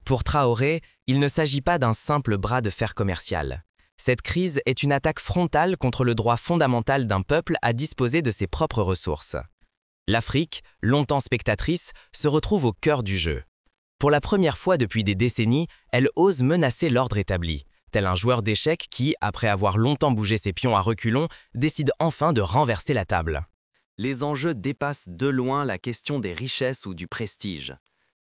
Pour Traoré, il ne s'agit pas d'un simple bras de fer commercial. Cette crise est une attaque frontale contre le droit fondamental d'un peuple à disposer de ses propres ressources. L'Afrique, longtemps spectatrice, se retrouve au cœur du jeu. Pour la première fois depuis des décennies, elle ose menacer l'ordre établi, tel un joueur d'échecs qui, après avoir longtemps bougé ses pions à reculons, décide enfin de renverser la table. Les enjeux dépassent de loin la question des richesses ou du prestige.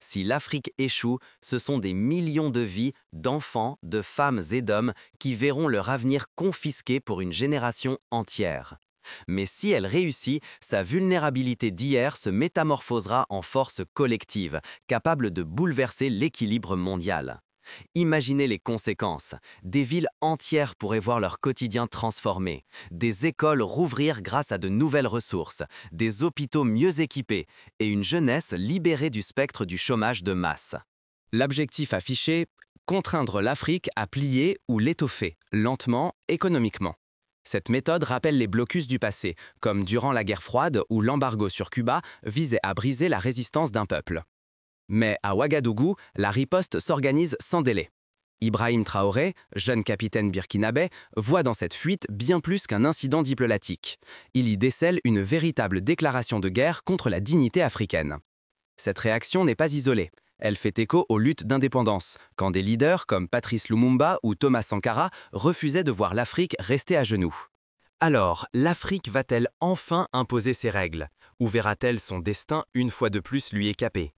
Si l'Afrique échoue, ce sont des millions de vies, d'enfants, de femmes et d'hommes qui verront leur avenir confisqué pour une génération entière. Mais si elle réussit, sa vulnérabilité d'hier se métamorphosera en force collective, capable de bouleverser l'équilibre mondial. Imaginez les conséquences. Des villes entières pourraient voir leur quotidien transformé, des écoles rouvrir grâce à de nouvelles ressources, des hôpitaux mieux équipés et une jeunesse libérée du spectre du chômage de masse. L'objectif affiché, contraindre l'Afrique à plier ou l'étoffer, lentement, économiquement. Cette méthode rappelle les blocus du passé, comme durant la guerre froide où l'embargo sur Cuba visait à briser la résistance d'un peuple. Mais à Ouagadougou, la riposte s'organise sans délai. Ibrahim Traoré, jeune capitaine burkinabé, voit dans cette fuite bien plus qu'un incident diplomatique. Il y décèle une véritable déclaration de guerre contre la dignité africaine. Cette réaction n'est pas isolée. Elle fait écho aux luttes d'indépendance, quand des leaders comme Patrice Lumumba ou Thomas Sankara refusaient de voir l'Afrique rester à genoux. Alors, l'Afrique va-t-elle enfin imposer ses règles, ou verra-t-elle son destin une fois de plus lui écaper?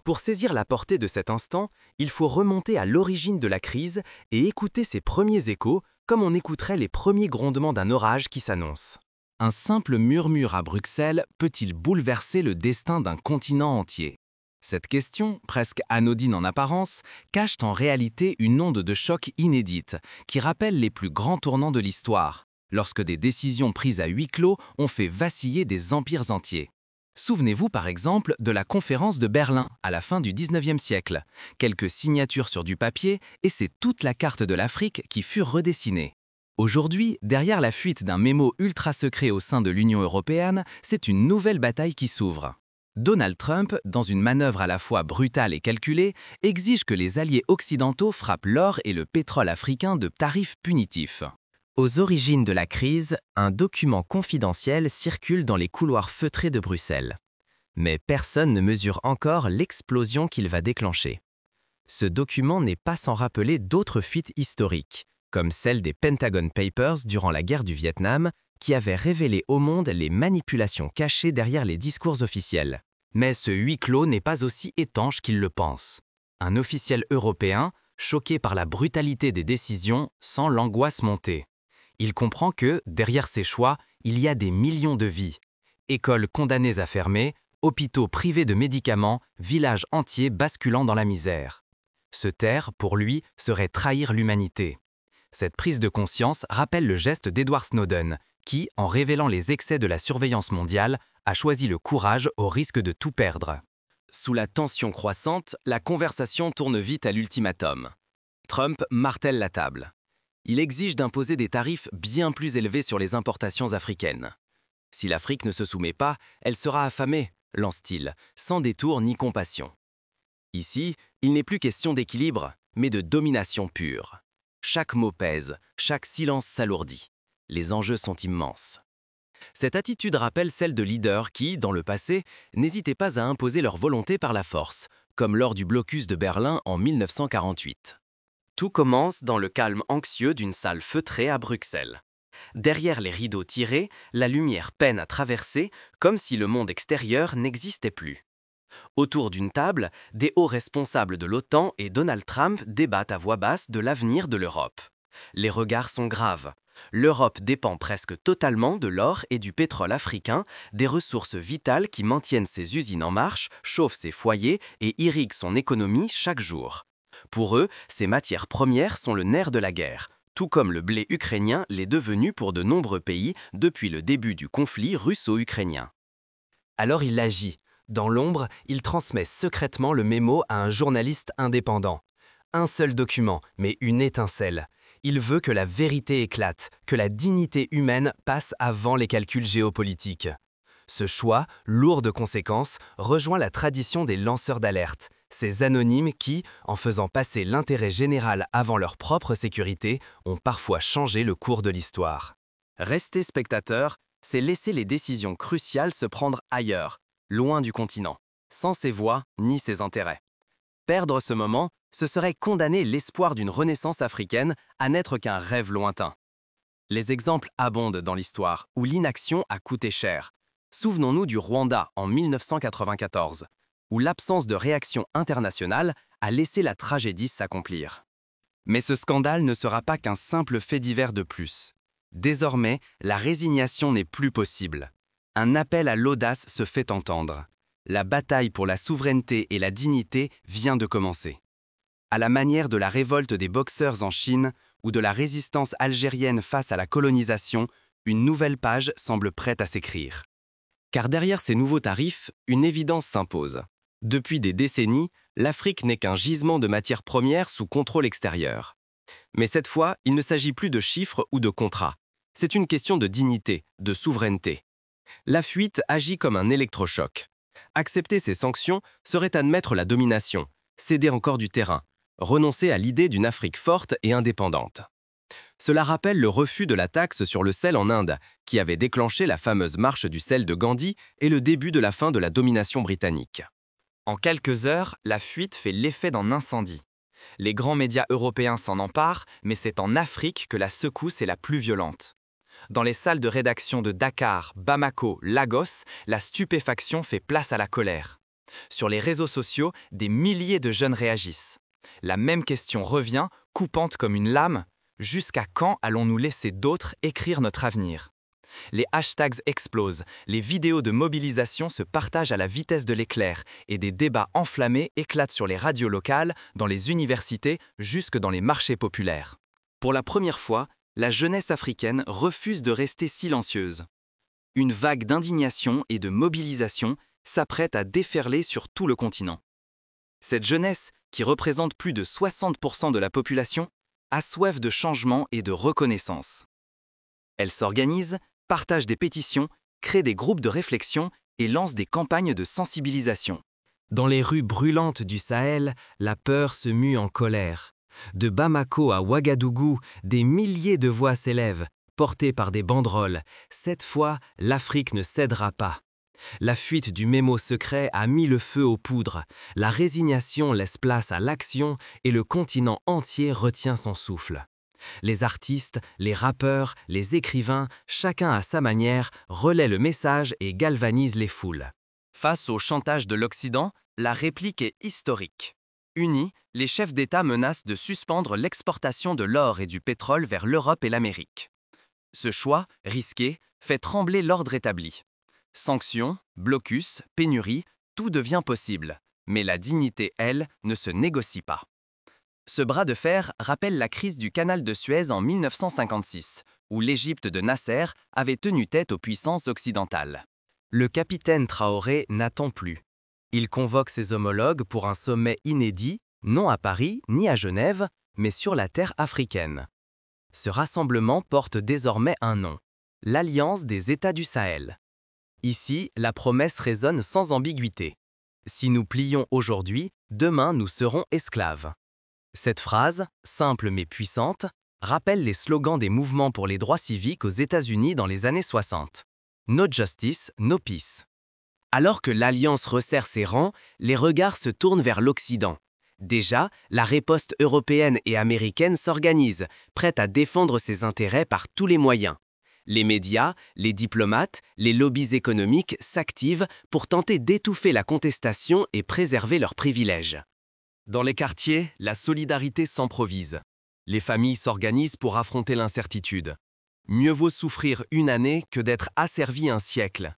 Pour saisir la portée de cet instant, il faut remonter à l'origine de la crise et écouter ses premiers échos comme on écouterait les premiers grondements d'un orage qui s'annonce. Un simple murmure à Bruxelles peut-il bouleverser le destin d'un continent entier? Cette question, presque anodine en apparence, cache en réalité une onde de choc inédite qui rappelle les plus grands tournants de l'histoire, lorsque des décisions prises à huis clos ont fait vaciller des empires entiers. Souvenez-vous par exemple de la conférence de Berlin à la fin du XIXe siècle. Quelques signatures sur du papier et c'est toute la carte de l'Afrique qui fut redessinée. Aujourd'hui, derrière la fuite d'un mémo ultra secret au sein de l'Union européenne, c'est une nouvelle bataille qui s'ouvre. Donald Trump, dans une manœuvre à la fois brutale et calculée, exige que les alliés occidentaux frappent l'or et le pétrole africain de tarifs punitifs. Aux origines de la crise, un document confidentiel circule dans les couloirs feutrés de Bruxelles. Mais personne ne mesure encore l'explosion qu'il va déclencher. Ce document n'est pas sans rappeler d'autres fuites historiques, comme celle des Pentagon Papers durant la guerre du Vietnam, qui avaient révélé au monde les manipulations cachées derrière les discours officiels. Mais ce huis clos n'est pas aussi étanche qu'il le pense. Un officiel européen, choqué par la brutalité des décisions, sent l'angoisse monter. Il comprend que, derrière ces choix, il y a des millions de vies. Écoles condamnées à fermer, hôpitaux privés de médicaments, villages entiers basculant dans la misère. Se taire, pour lui, serait trahir l'humanité. Cette prise de conscience rappelle le geste d'Edward Snowden, qui, en révélant les excès de la surveillance mondiale, a choisi le courage au risque de tout perdre. Sous la tension croissante, la conversation tourne vite à l'ultimatum. Trump martèle la table. Il exige d'imposer des tarifs bien plus élevés sur les importations africaines. Si l'Afrique ne se soumet pas, elle sera affamée, lance-t-il, sans détour ni compassion. Ici, il n'est plus question d'équilibre, mais de domination pure. Chaque mot pèse, chaque silence s'alourdit. Les enjeux sont immenses. Cette attitude rappelle celle de leaders qui, dans le passé, n'hésitaient pas à imposer leur volonté par la force, comme lors du blocus de Berlin en 1948. Tout commence dans le calme anxieux d'une salle feutrée à Bruxelles. Derrière les rideaux tirés, la lumière peine à traverser, comme si le monde extérieur n'existait plus. Autour d'une table, des hauts responsables de l'OTAN et Donald Trump débattent à voix basse de l'avenir de l'Europe. Les regards sont graves. L'Europe dépend presque totalement de l'or et du pétrole africain, des ressources vitales qui maintiennent ses usines en marche, chauffent ses foyers et irriguent son économie chaque jour. Pour eux, ces matières premières sont le nerf de la guerre, tout comme le blé ukrainien l'est devenu pour de nombreux pays depuis le début du conflit russo-ukrainien. Alors il agit. Dans l'ombre, il transmet secrètement le mémo à un journaliste indépendant. Un seul document, mais une étincelle. Il veut que la vérité éclate, que la dignité humaine passe avant les calculs géopolitiques. Ce choix, lourd de conséquences, rejoint la tradition des lanceurs d'alerte, Ces anonymes qui, en faisant passer l'intérêt général avant leur propre sécurité, ont parfois changé le cours de l'histoire. Rester spectateur, c'est laisser les décisions cruciales se prendre ailleurs, loin du continent, sans ses voix ni ses intérêts. Perdre ce moment, ce serait condamner l'espoir d'une renaissance africaine à n'être qu'un rêve lointain. Les exemples abondent dans l'histoire où l'inaction a coûté cher. Souvenons-nous du Rwanda en 1994, où l'absence de réaction internationale a laissé la tragédie s'accomplir. Mais ce scandale ne sera pas qu'un simple fait divers de plus. Désormais, la résignation n'est plus possible. Un appel à l'audace se fait entendre. La bataille pour la souveraineté et la dignité vient de commencer. À la manière de la révolte des Boxers en Chine ou de la résistance algérienne face à la colonisation, une nouvelle page semble prête à s'écrire. Car derrière ces nouveaux tarifs, une évidence s'impose. Depuis des décennies, l'Afrique n'est qu'un gisement de matières premières sous contrôle extérieur. Mais cette fois, il ne s'agit plus de chiffres ou de contrats. C'est une question de dignité, de souveraineté. La fuite agit comme un électrochoc. Accepter ces sanctions serait admettre la domination, céder encore du terrain, renoncer à l'idée d'une Afrique forte et indépendante. Cela rappelle le refus de la taxe sur le sel en Inde, qui avait déclenché la fameuse marche du sel de Gandhi et le début de la fin de la domination britannique. En quelques heures, la fuite fait l'effet d'un incendie. Les grands médias européens s'en emparent, mais c'est en Afrique que la secousse est la plus violente. Dans les salles de rédaction de Dakar, Bamako, Lagos, la stupéfaction fait place à la colère. Sur les réseaux sociaux, des milliers de jeunes réagissent. La même question revient, coupante comme une lame. Jusqu'à quand allons-nous laisser d'autres écrire notre avenir? Les hashtags explosent, les vidéos de mobilisation se partagent à la vitesse de l'éclair et des débats enflammés éclatent sur les radios locales, dans les universités, jusque dans les marchés populaires. Pour la première fois, la jeunesse africaine refuse de rester silencieuse. Une vague d'indignation et de mobilisation s'apprête à déferler sur tout le continent. Cette jeunesse, qui représente plus de 60% de la population, a soif de changement et de reconnaissance. Elle s'organise, partage des pétitions, crée des groupes de réflexion et lance des campagnes de sensibilisation. Dans les rues brûlantes du Sahel, la peur se mue en colère. De Bamako à Ouagadougou, des milliers de voix s'élèvent, portées par des banderoles. Cette fois, l'Afrique ne cédera pas. La fuite du mémo secret a mis le feu aux poudres. La résignation laisse place à l'action et le continent entier retient son souffle. Les artistes, les rappeurs, les écrivains, chacun à sa manière, relaient le message et galvanisent les foules. Face au chantage de l'Occident, la réplique est historique. Unis, les chefs d'État menacent de suspendre l'exportation de l'or et du pétrole vers l'Europe et l'Amérique. Ce choix, risqué, fait trembler l'ordre établi. Sanctions, blocus, pénuries, tout devient possible. Mais la dignité, elle, ne se négocie pas. Ce bras de fer rappelle la crise du canal de Suez en 1956, où l'Égypte de Nasser avait tenu tête aux puissances occidentales. Le capitaine Traoré n'attend plus. Il convoque ses homologues pour un sommet inédit, non à Paris ni à Genève, mais sur la terre africaine. Ce rassemblement porte désormais un nom, l'Alliance des États du Sahel. Ici, la promesse résonne sans ambiguïté. Si nous plions aujourd'hui, demain nous serons esclaves. Cette phrase, simple mais puissante, rappelle les slogans des mouvements pour les droits civiques aux États-Unis dans les années 60. No justice, no peace. Alors que l'Alliance resserre ses rangs, les regards se tournent vers l'Occident. Déjà, la riposte européenne et américaine s'organise, prête à défendre ses intérêts par tous les moyens. Les médias, les diplomates, les lobbies économiques s'activent pour tenter d'étouffer la contestation et préserver leurs privilèges. Dans les quartiers, la solidarité s'improvise. Les familles s'organisent pour affronter l'incertitude. Mieux vaut souffrir une année que d'être asservi un siècle.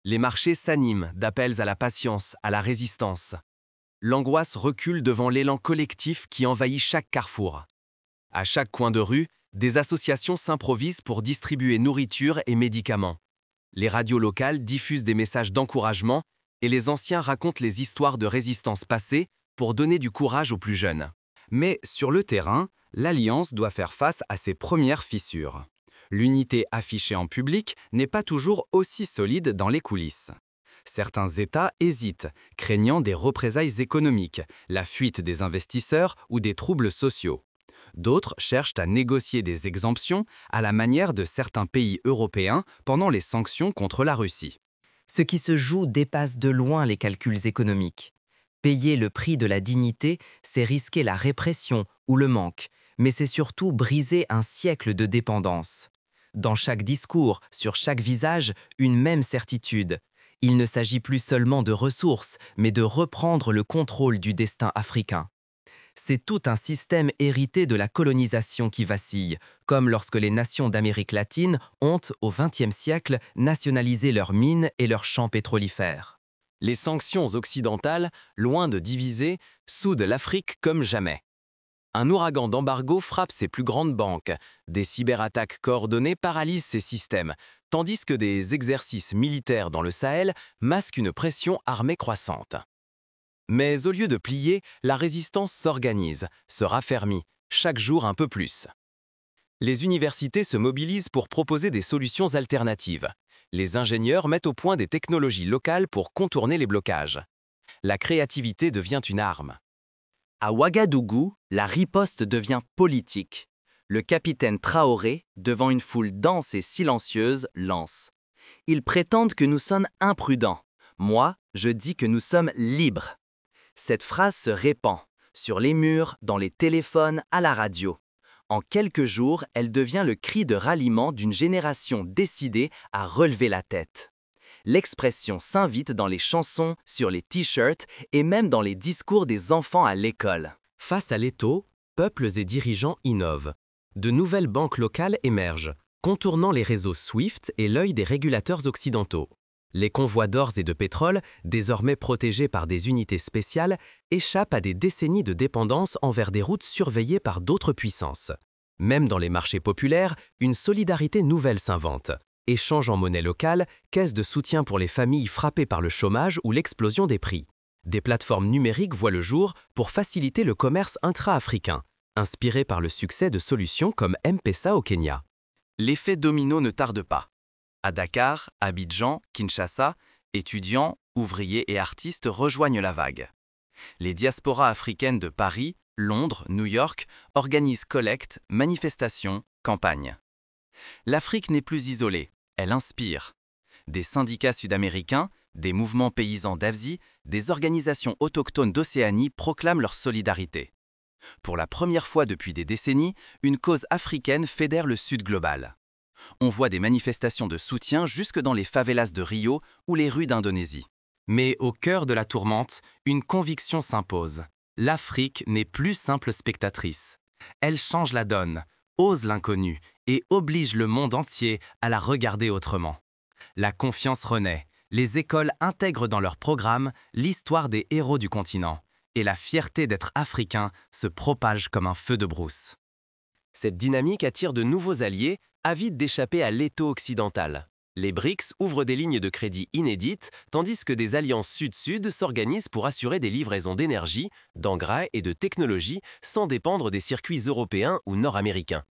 Les marchés s'animent d'appels à la patience, à la résistance. L'angoisse recule devant l'élan collectif qui envahit chaque carrefour. À chaque coin de rue, des associations s'improvisent pour distribuer nourriture et médicaments. Les radios locales diffusent des messages d'encouragement et les anciens racontent les histoires de résistance passée pour donner du courage aux plus jeunes. Mais sur le terrain, l'Alliance doit faire face à ses premières fissures. L'unité affichée en public n'est pas toujours aussi solide dans les coulisses. Certains États hésitent, craignant des représailles économiques, la fuite des investisseurs ou des troubles sociaux. D'autres cherchent à négocier des exemptions à la manière de certains pays européens pendant les sanctions contre la Russie. Ce qui se joue dépasse de loin les calculs économiques. Payer le prix de la dignité, c'est risquer la répression ou le manque, mais c'est surtout briser un siècle de dépendance. Dans chaque discours, sur chaque visage, une même certitude. Il ne s'agit plus seulement de ressources, mais de reprendre le contrôle du destin africain. C'est tout un système hérité de la colonisation qui vacille, comme lorsque les nations d'Amérique latine ont, au XXe siècle, nationalisé leurs mines et leurs champs pétrolifères. Les sanctions occidentales, loin de diviser, soudent l'Afrique comme jamais. Un ouragan d'embargo frappe ses plus grandes banques, des cyberattaques coordonnées paralysent ces systèmes, tandis que des exercices militaires dans le Sahel masquent une pression armée croissante. Mais au lieu de plier, la résistance s'organise, se raffermit, chaque jour un peu plus. Les universités se mobilisent pour proposer des solutions alternatives. Les ingénieurs mettent au point des technologies locales pour contourner les blocages. La créativité devient une arme. À Ouagadougou, la riposte devient politique. Le capitaine Traoré, devant une foule dense et silencieuse, lance. Ils prétendent que nous sommes imprudents. Moi, je dis que nous sommes libres. Cette phrase se répand, sur les murs, dans les téléphones, à la radio. En quelques jours, elle devient le cri de ralliement d'une génération décidée à relever la tête. L'expression s'invite dans les chansons, sur les t-shirts et même dans les discours des enfants à l'école. Face à l'étau, peuples et dirigeants innovent. De nouvelles banques locales émergent, contournant les réseaux SWIFT et l'œil des régulateurs occidentaux. Les convois d'or et de pétrole, désormais protégés par des unités spéciales, échappent à des décennies de dépendance envers des routes surveillées par d'autres puissances. Même dans les marchés populaires, une solidarité nouvelle s'invente. Échanges en monnaie locale, caisses de soutien pour les familles frappées par le chômage ou l'explosion des prix. Des plateformes numériques voient le jour pour faciliter le commerce intra-africain, inspirées par le succès de solutions comme M-Pesa au Kenya. L'effet domino ne tarde pas. À Dakar, Abidjan, Kinshasa, étudiants, ouvriers et artistes rejoignent la vague. Les diasporas africaines de Paris, Londres, New York organisent collectes, manifestations, campagnes. L'Afrique n'est plus isolée, elle inspire. Des syndicats sud-américains, des mouvements paysans d'Asie, des organisations autochtones d'Océanie proclament leur solidarité. Pour la première fois depuis des décennies, une cause africaine fédère le Sud global. On voit des manifestations de soutien jusque dans les favelas de Rio ou les rues d'Indonésie. Mais au cœur de la tourmente, une conviction s'impose. L'Afrique n'est plus simple spectatrice. Elle change la donne, ose l'inconnu et oblige le monde entier à la regarder autrement. La confiance renaît, les écoles intègrent dans leurs programmes l'histoire des héros du continent et la fierté d'être africain se propage comme un feu de brousse. Cette dynamique attire de nouveaux alliés, avides d'échapper à l'étau occidental. Les BRICS ouvrent des lignes de crédit inédites, tandis que des alliances sud-sud s'organisent pour assurer des livraisons d'énergie, d'engrais et de technologies sans dépendre des circuits européens ou nord-américains.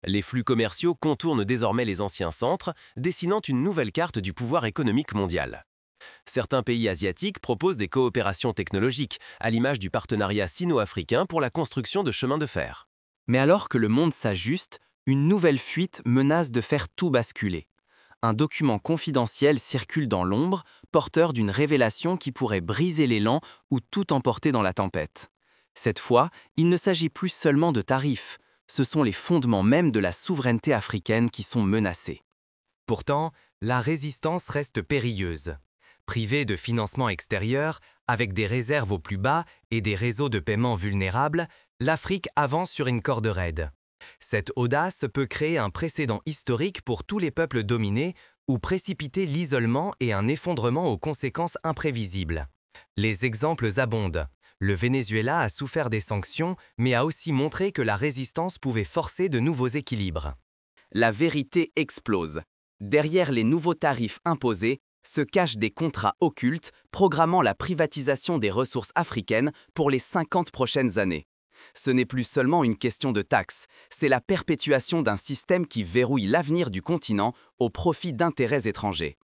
Les flux commerciaux contournent désormais les anciens centres, dessinant une nouvelle carte du pouvoir économique mondial. Certains pays asiatiques proposent des coopérations technologiques, à l'image du partenariat sino-africain pour la construction de chemins de fer. Mais alors que le monde s'ajuste, une nouvelle fuite menace de faire tout basculer. Un document confidentiel circule dans l'ombre, porteur d'une révélation qui pourrait briser l'élan ou tout emporter dans la tempête. Cette fois, il ne s'agit plus seulement de tarifs, ce sont les fondements même de la souveraineté africaine qui sont menacés. Pourtant, la résistance reste périlleuse. Privée de financement extérieur, avec des réserves au plus bas et des réseaux de paiement vulnérables, l'Afrique avance sur une corde raide. Cette audace peut créer un précédent historique pour tous les peuples dominés ou précipiter l'isolement et un effondrement aux conséquences imprévisibles. Les exemples abondent. Le Venezuela a souffert des sanctions, mais a aussi montré que la résistance pouvait forcer de nouveaux équilibres. La vérité explose. Derrière les nouveaux tarifs imposés se cachent des contrats occultes programmant la privatisation des ressources africaines pour les 50 prochaines années. Ce n'est plus seulement une question de taxes, c'est la perpétuation d'un système qui verrouille l'avenir du continent au profit d'intérêts étrangers.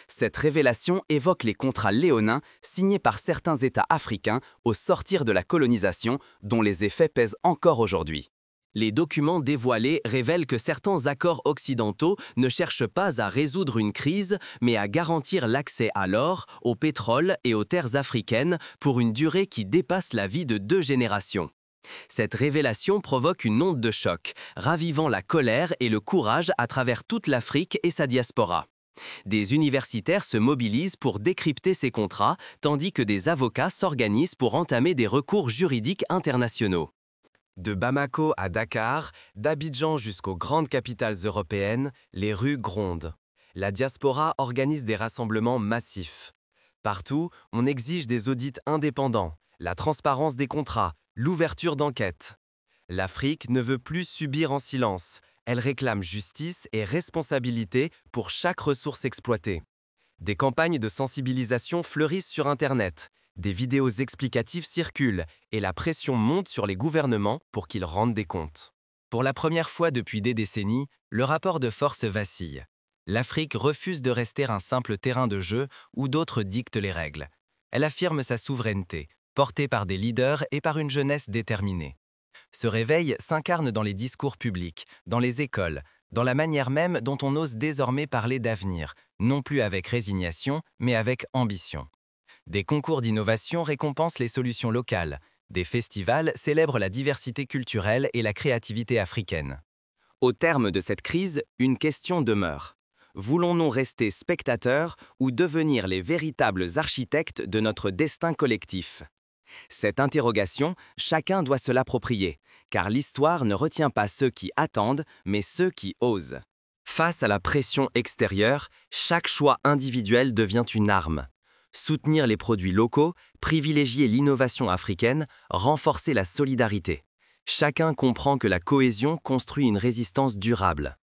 Cette révélation évoque les contrats léonins signés par certains États africains au sortir de la colonisation, dont les effets pèsent encore aujourd'hui. Les documents dévoilés révèlent que certains accords occidentaux ne cherchent pas à résoudre une crise, mais à garantir l'accès à l'or, au pétrole et aux terres africaines pour une durée qui dépasse la vie de 2 générations. Cette révélation provoque une onde de choc, ravivant la colère et le courage à travers toute l'Afrique et sa diaspora. Des universitaires se mobilisent pour décrypter ces contrats, tandis que des avocats s'organisent pour entamer des recours juridiques internationaux. De Bamako à Dakar, d'Abidjan jusqu'aux grandes capitales européennes, les rues grondent. La diaspora organise des rassemblements massifs. Partout, on exige des audits indépendants, la transparence des contrats, l'ouverture d'enquêtes. L'Afrique ne veut plus subir en silence. Elle réclame justice et responsabilité pour chaque ressource exploitée. Des campagnes de sensibilisation fleurissent sur Internet. Des vidéos explicatives circulent et la pression monte sur les gouvernements pour qu'ils rendent des comptes. Pour la première fois depuis des décennies, le rapport de force vacille. L'Afrique refuse de rester un simple terrain de jeu où d'autres dictent les règles. Elle affirme sa souveraineté, portée par des leaders et par une jeunesse déterminée. Ce réveil s'incarne dans les discours publics, dans les écoles, dans la manière même dont on ose désormais parler d'avenir, non plus avec résignation, mais avec ambition. Des concours d'innovation récompensent les solutions locales. Des festivals célèbrent la diversité culturelle et la créativité africaine. Au terme de cette crise, une question demeure. Voulons-nous rester spectateurs ou devenir les véritables architectes de notre destin collectif ? Cette interrogation, chacun doit se l'approprier, car l'histoire ne retient pas ceux qui attendent, mais ceux qui osent. Face à la pression extérieure, chaque choix individuel devient une arme. Soutenir les produits locaux, privilégier l'innovation africaine, renforcer la solidarité. Chacun comprend que la cohésion construit une résistance durable.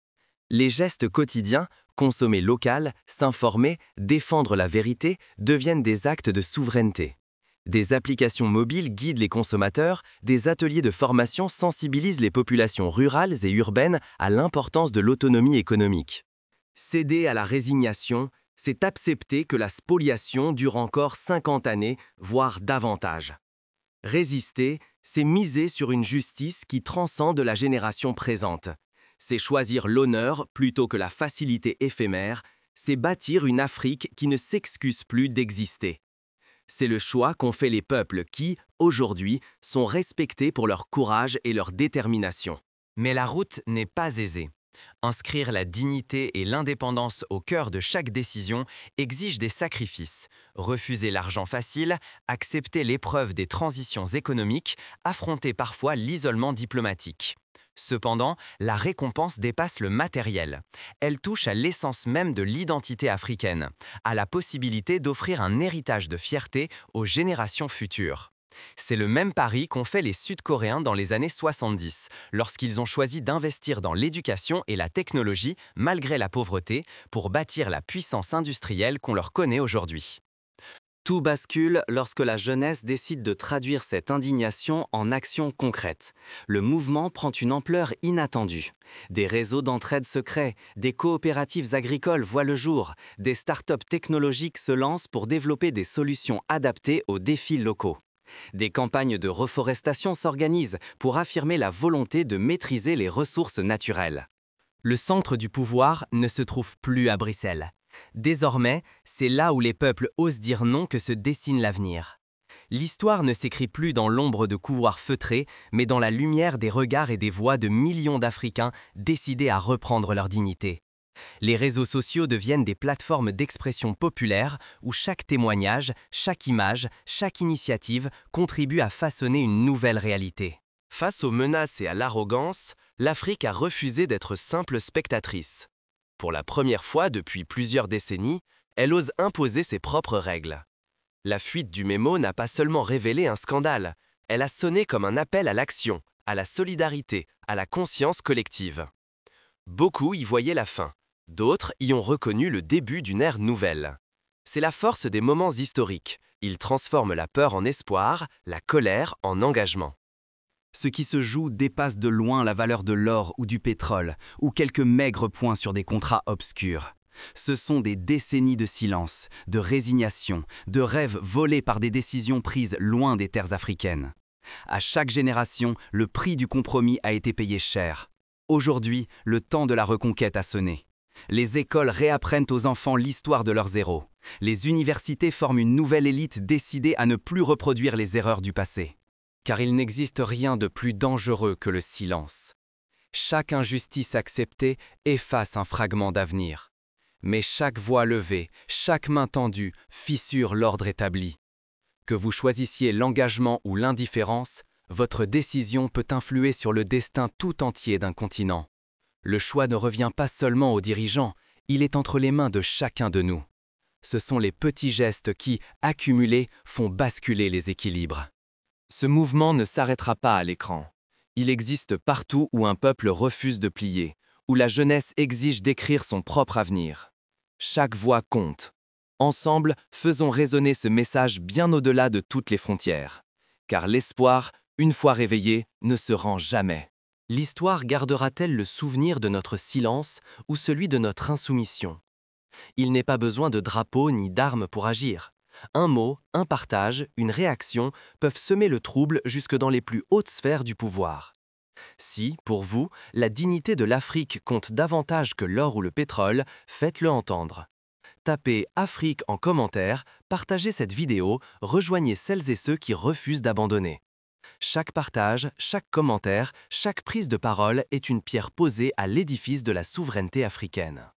Les gestes quotidiens, consommer local, s'informer, défendre la vérité, deviennent des actes de souveraineté. Des applications mobiles guident les consommateurs, des ateliers de formation sensibilisent les populations rurales et urbaines à l'importance de l'autonomie économique. Céder à la résignation, c'est accepter que la spoliation dure encore 50 années, voire davantage. Résister, c'est miser sur une justice qui transcende la génération présente. C'est choisir l'honneur plutôt que la facilité éphémère, c'est bâtir une Afrique qui ne s'excuse plus d'exister. C'est le choix qu'ont fait les peuples qui, aujourd'hui, sont respectés pour leur courage et leur détermination. Mais la route n'est pas aisée. Inscrire la dignité et l'indépendance au cœur de chaque décision exige des sacrifices. Refuser l'argent facile, accepter l'épreuve des transitions économiques, affronter parfois l'isolement diplomatique. Cependant, la récompense dépasse le matériel. Elle touche à l'essence même de l'identité africaine, à la possibilité d'offrir un héritage de fierté aux générations futures. C'est le même pari qu'ont fait les Sud-Coréens dans les années 70, lorsqu'ils ont choisi d'investir dans l'éducation et la technologie, malgré la pauvreté, pour bâtir la puissance industrielle qu'on leur connaît aujourd'hui. Tout bascule lorsque la jeunesse décide de traduire cette indignation en actions concrètes. Le mouvement prend une ampleur inattendue. Des réseaux d'entraide se créent, des coopératives agricoles voient le jour, des startups technologiques se lancent pour développer des solutions adaptées aux défis locaux. Des campagnes de reforestation s'organisent pour affirmer la volonté de maîtriser les ressources naturelles. Le centre du pouvoir ne se trouve plus à Bruxelles. Désormais, c'est là où les peuples osent dire non que se dessine l'avenir. L'histoire ne s'écrit plus dans l'ombre de couloirs feutrés, mais dans la lumière des regards et des voix de millions d'Africains décidés à reprendre leur dignité. Les réseaux sociaux deviennent des plateformes d'expression populaire où chaque témoignage, chaque image, chaque initiative contribue à façonner une nouvelle réalité. Face aux menaces et à l'arrogance, l'Afrique a refusé d'être simple spectatrice. Pour la première fois depuis plusieurs décennies, elle ose imposer ses propres règles. La fuite du mémo n'a pas seulement révélé un scandale, elle a sonné comme un appel à l'action, à la solidarité, à la conscience collective. Beaucoup y voyaient la fin, d'autres y ont reconnu le début d'une ère nouvelle. C'est la force des moments historiques, ils transforment la peur en espoir, la colère en engagement. Ce qui se joue dépasse de loin la valeur de l'or ou du pétrole, ou quelques maigres points sur des contrats obscurs. Ce sont des décennies de silence, de résignation, de rêves volés par des décisions prises loin des terres africaines. À chaque génération, le prix du compromis a été payé cher. Aujourd'hui, le temps de la reconquête a sonné. Les écoles réapprennent aux enfants l'histoire de leurs héros. Les universités forment une nouvelle élite décidée à ne plus reproduire les erreurs du passé. Car il n'existe rien de plus dangereux que le silence. Chaque injustice acceptée efface un fragment d'avenir. Mais chaque voix levée, chaque main tendue fissure l'ordre établi. Que vous choisissiez l'engagement ou l'indifférence, votre décision peut influer sur le destin tout entier d'un continent. Le choix ne revient pas seulement aux dirigeants, il est entre les mains de chacun de nous. Ce sont les petits gestes qui, accumulés, font basculer les équilibres. Ce mouvement ne s'arrêtera pas à l'écran. Il existe partout où un peuple refuse de plier, où la jeunesse exige d'écrire son propre avenir. Chaque voix compte. Ensemble, faisons résonner ce message bien au-delà de toutes les frontières. Car l'espoir, une fois réveillé, ne se rend jamais. L'histoire gardera-t-elle le souvenir de notre silence ou celui de notre insoumission? Il n'est pas besoin de drapeau ni d'armes pour agir. Un mot, un partage, une réaction peuvent semer le trouble jusque dans les plus hautes sphères du pouvoir. Si, pour vous, la dignité de l'Afrique compte davantage que l'or ou le pétrole, faites-le entendre. Tapez Afrique en commentaire, partagez cette vidéo, rejoignez celles et ceux qui refusent d'abandonner. Chaque partage, chaque commentaire, chaque prise de parole est une pierre posée à l'édifice de la souveraineté africaine.